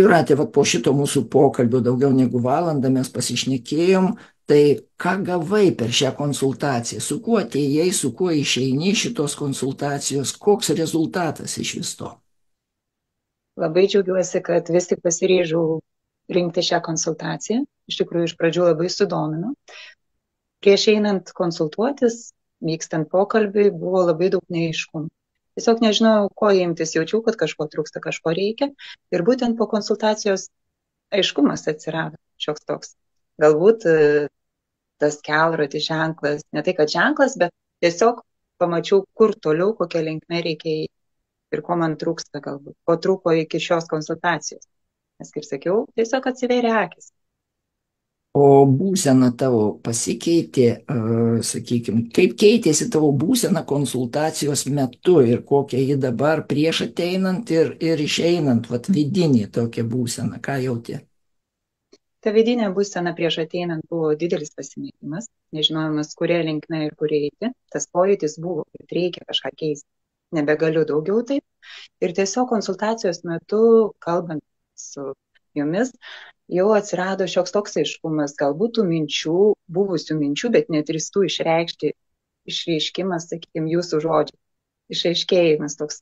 Jūratė, vat po šito mūsų pokalbio daugiau negu valandą mes pasišnekėjom, tai ką gavai per šią konsultaciją, su kuo atėjai, su kuo išeini iš šitos konsultacijos, koks rezultatas iš vis to? Labai džiaugiuosi, kad vis tik pasiryžau rinkti šią konsultaciją. Iš tikrųjų, iš pradžių labai sudomino. Prieš einant konsultuotis, vykstant pokalbiui, buvo labai daug neaiškumų. Tiesiog nežinojau, ko imtis, jaučiau, kad kažko trūksta, kažko reikia. Ir būtent po konsultacijos aiškumas atsirado šioks toks. Galbūt tas kelrodis ženklas, ne tai kad ženklas, bet tiesiog pamačiau, kur toliau, kokia linkme reikia eiti ir ko man trūksta galbūt, ko trūko iki šios konsultacijos. Nes, kaip sakiau, tiesiog atsivėrė akis. O būsena tavo pasikeitė, sakykime, kaip keitėsi tavo būsena konsultacijos metu ir kokia ji dabar prieš ateinant ir išeinant, vat vidinė tokia būsena, ką jauti? Ta vidinė būsena prieš ateinant buvo didelis pasimetimas, nežinojimas, kuria linkme ir kur eiti. Tas pojūtis buvo, kad reikia kažką keisti. Nebegaliu daugiau taip. Ir tiesiog konsultacijos metu, kalbant su jumis, jau atsirado šioks toks aiškumas, galbūt tų minčių, buvusių minčių, bet nedrįstų išreikšti, išreiškimas, sakykime, jūsų žodžių. Išaiškėjimas toks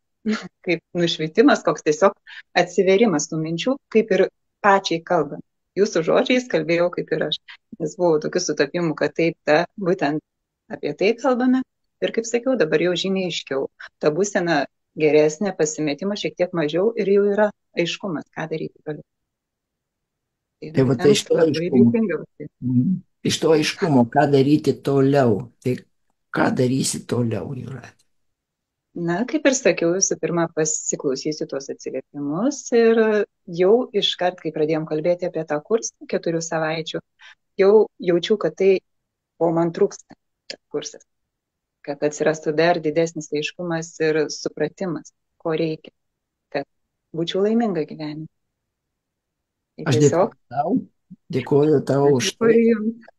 kaip nušvitimas, koks tiesiog atsiverimas tų minčių, kaip ir pačiai kalbant. Jūsų žodžiais kalbėjau kaip ir aš, nes buvo tokių sutapimų, kad taip, būtent apie tai kalbame. Ir kaip sakiau, dabar jau žymiai aiškiau. Ta būsena geresnė, pasimetimas šiek tiek mažiau ir jau yra aiškumas, ką daryti toliau. Tai va tai iš Būtent to labai aiškumo. dėkinga. Iš to aiškumo, ką daryti toliau. Tai ką darysi toliau, Jūratė? Na, kaip ir sakiau, visų pirma, pasiklausysiu tuos atsiliepimus ir jau iškart, kai pradėjom kalbėti apie tą kursą 4 savaičių, jau jaučiu, kad tai, ko man trūksta, kursas, kad atsirastų dar didesnis aiškumas ir supratimas, ko reikia, kad būčiau laiminga gyvenime. Tai Aš tiesiog dėkoju tau už tai, dėkoju Jums.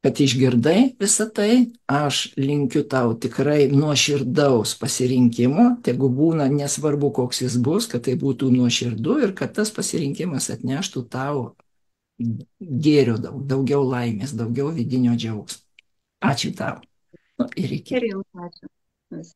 kad išgirdai visą tai. Aš linkiu tau tikrai nuoširdaus pasirinkimo, tegu būna nesvarbu, koks jis bus, kad tai būtų nuoširdu ir kad tas pasirinkimas atneštų tau gėrio daug, daugiau laimės, daugiau vidinio džiaugsmo. Ačiū tau. Nu, ir iki. Ir Jums ačiū. Vis.